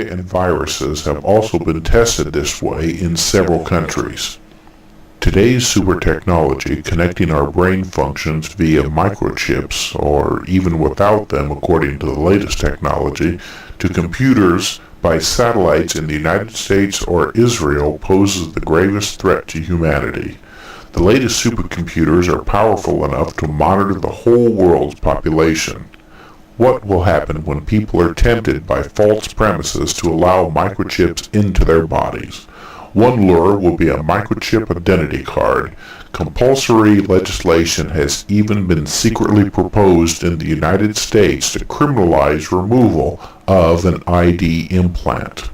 and viruses have also been tested this way in several countries. Today's super technology connecting our brain functions via microchips, or even without them according to the latest technology, to computers by satellites in the United States or Israel poses the gravest threat to humanity. The latest supercomputers are powerful enough to monitor the whole world's population. What will happen when people are tempted by false premises to allow microchips into their bodies? One lure will be a microchip identity card. Compulsory legislation has even been secretly proposed in the United States to criminalize removal of an ID implant.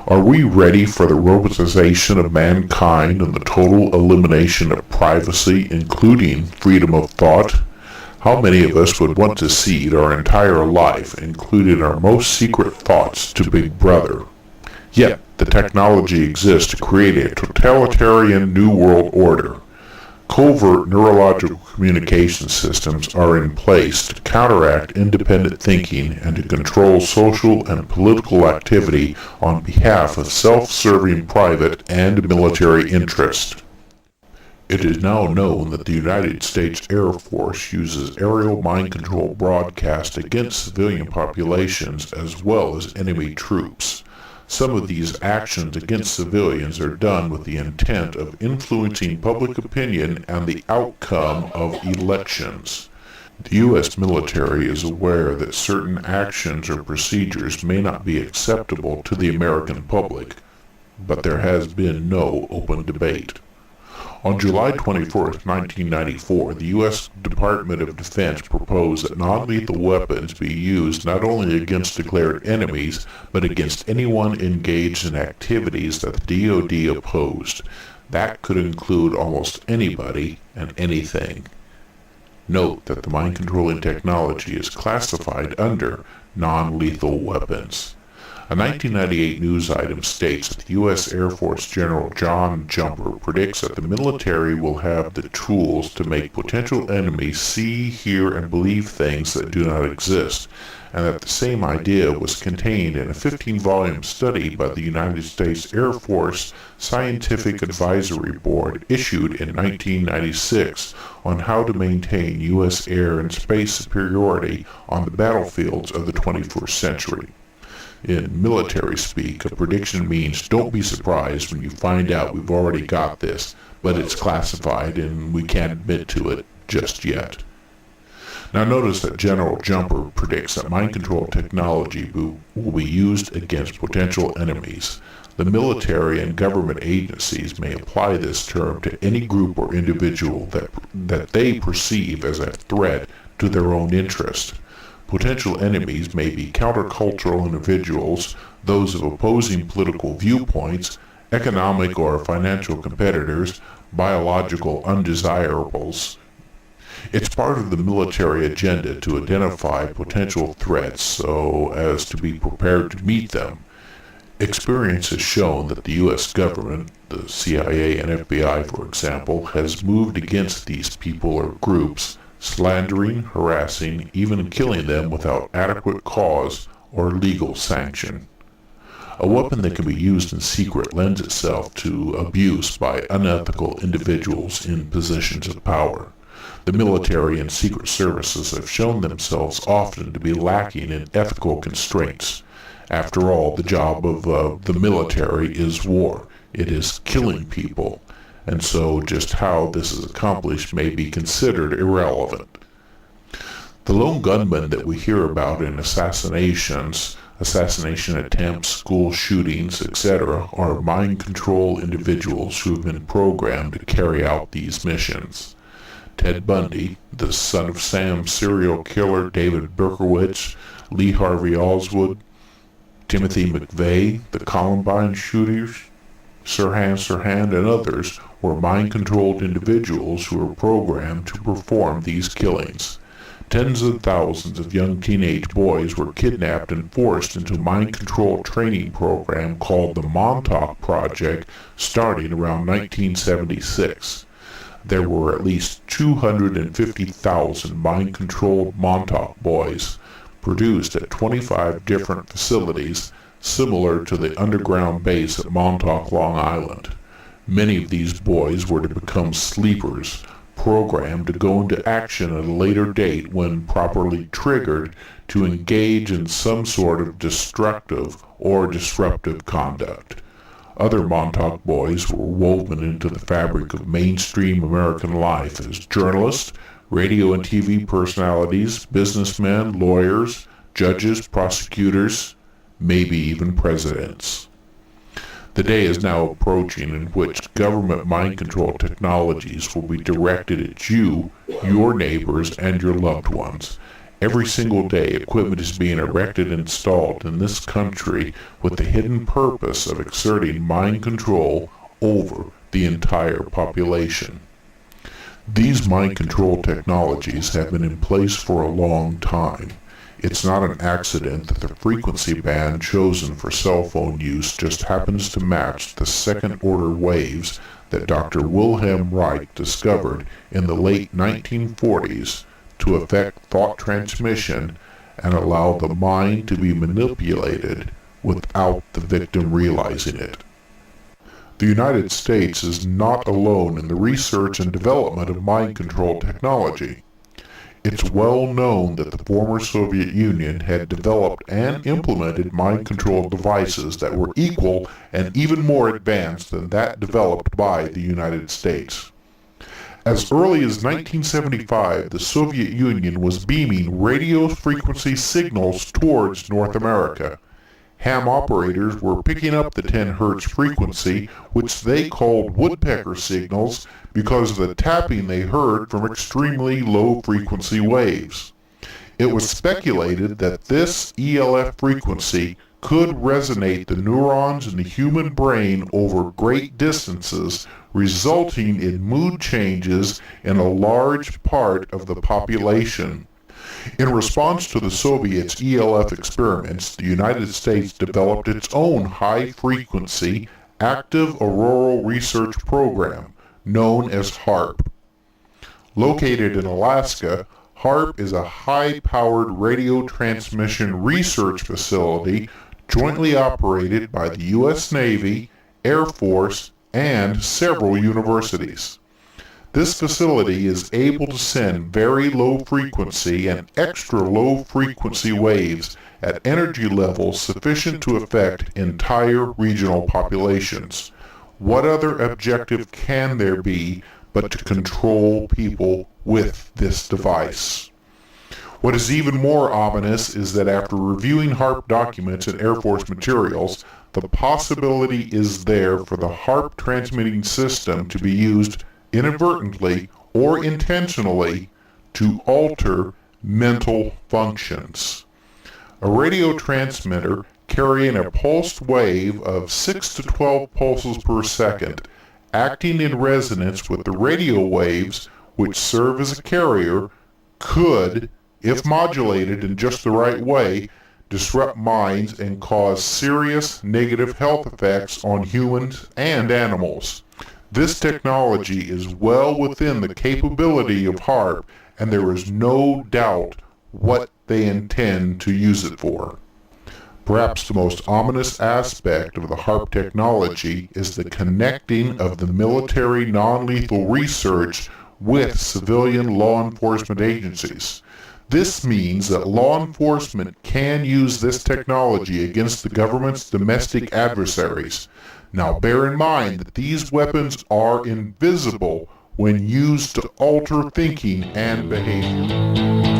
Are we ready for the robotization of mankind and the total elimination of privacy, including freedom of thought? How many of us would want to cede our entire life, including our most secret thoughts, to Big Brother? Yet, the technology exists to create a totalitarian New World Order. Covert neurological communication systems are in place to counteract independent thinking and to control social and political activity on behalf of self-serving private and military interest. It is now known that the United States Air Force uses aerial mind control broadcast against civilian populations as well as enemy troops. Some of these actions against civilians are done with the intent of influencing public opinion and the outcome of elections. The U.S. military is aware that certain actions or procedures may not be acceptable to the American public, but there has been no open debate. On July 24, 1994, the U.S. Department of Defense proposed that non-lethal weapons be used not only against declared enemies, but against anyone engaged in activities that the DoD opposed. That could include almost anybody and anything. Note that the mind-controlling technology is classified under non-lethal weapons. A 1998 news item states that the U.S. Air Force General John Jumper predicts that the military will have the tools to make potential enemies see, hear, and believe things that do not exist, and that the same idea was contained in a 15-volume study by the United States Air Force Scientific Advisory Board issued in 1996 on how to maintain U.S. air and space superiority on the battlefields of the 21st century. In military speak, a prediction means don't be surprised when you find out we've already got this, but it's classified and we can't admit to it just yet. Now notice that General Jumper predicts that mind control technology will be used against potential enemies. The military and government agencies may apply this term to any group or individual that they perceive as a threat to their own interest. Potential enemies may be countercultural individuals, those of opposing political viewpoints, economic or financial competitors, biological undesirables. It's part of the military agenda to identify potential threats so as to be prepared to meet them. Experience has shown that the U.S. government, the CIA and FBI for example, has moved against these people or groups, slandering, harassing, even killing them without adequate cause or legal sanction. A weapon that can be used in secret lends itself to abuse by unethical individuals in positions of power. The military and secret services have shown themselves often to be lacking in ethical constraints. After all, the job of the military is war. It is killing people. And so just how this is accomplished may be considered irrelevant. The lone gunmen that we hear about in assassinations, assassination attempts, school shootings, etc., are mind control individuals who have been programmed to carry out these missions. Ted Bundy, the Son of Sam serial killer David Berkowitz, Lee Harvey Oswald, Timothy McVeigh, the Columbine shooters, Sirhan, and others were mind-controlled individuals who were programmed to perform these killings. Tens of thousands of young teenage boys were kidnapped and forced into a mind-control training program called the Montauk Project starting around 1976. There were at least 250,000 mind-controlled Montauk boys produced at 25 different facilities, similar to the underground base at Montauk, Long Island. Many of these boys were to become sleepers, programmed to go into action at a later date when properly triggered to engage in some sort of destructive or disruptive conduct. Other Montauk boys were woven into the fabric of mainstream American life as journalists, radio and TV personalities, businessmen, lawyers, judges, prosecutors, maybe even presidents. The day is now approaching in which government mind control technologies will be directed at you, your neighbors, and your loved ones. Every single day, equipment is being erected and installed in this country with the hidden purpose of exerting mind control over the entire population. These mind control technologies have been in place for a long time. It's not an accident that the frequency band chosen for cell phone use just happens to match the second-order waves that Dr. Wilhelm Reich discovered in the late 1940s to affect thought transmission and allow the mind to be manipulated without the victim realizing it. The United States is not alone in the research and development of mind control technology. It's well known that the former Soviet Union had developed and implemented mind control devices that were equal and even more advanced than that developed by the United States. As early as 1975, the Soviet Union was beaming radio frequency signals towards North America. Ham operators were picking up the 10 Hz frequency, which they called woodpecker signals because of the tapping they heard from extremely low frequency waves. It was speculated that this ELF frequency could resonate the neurons in the human brain over great distances, resulting in mood changes in a large part of the population. In response to the Soviets' ELF experiments, the United States developed its own high-frequency, active auroral research program, known as HAARP. Located in Alaska, HAARP is a high-powered radio transmission research facility jointly operated by the U.S. Navy, Air Force, and several universities. This facility is able to send very low frequency and extra low frequency waves at energy levels sufficient to affect entire regional populations. What other objective can there be but to control people with this device? What is even more ominous is that after reviewing HAARP documents and Air Force materials, the possibility is there for the HAARP transmitting system to be used inadvertently or intentionally to alter mental functions. A radio transmitter carrying a pulsed wave of 6 to 12 pulses per second, acting in resonance with the radio waves which serve as a carrier, could, if modulated in just the right way, disrupt minds and cause serious negative health effects on humans and animals. This technology is well within the capability of HAARP, and there is no doubt what they intend to use it for. Perhaps the most ominous aspect of the HAARP technology is the connecting of the military non-lethal research with civilian law enforcement agencies. This means that law enforcement can use this technology against the government's domestic adversaries. Now bear in mind that these weapons are invisible when used to alter thinking and behavior.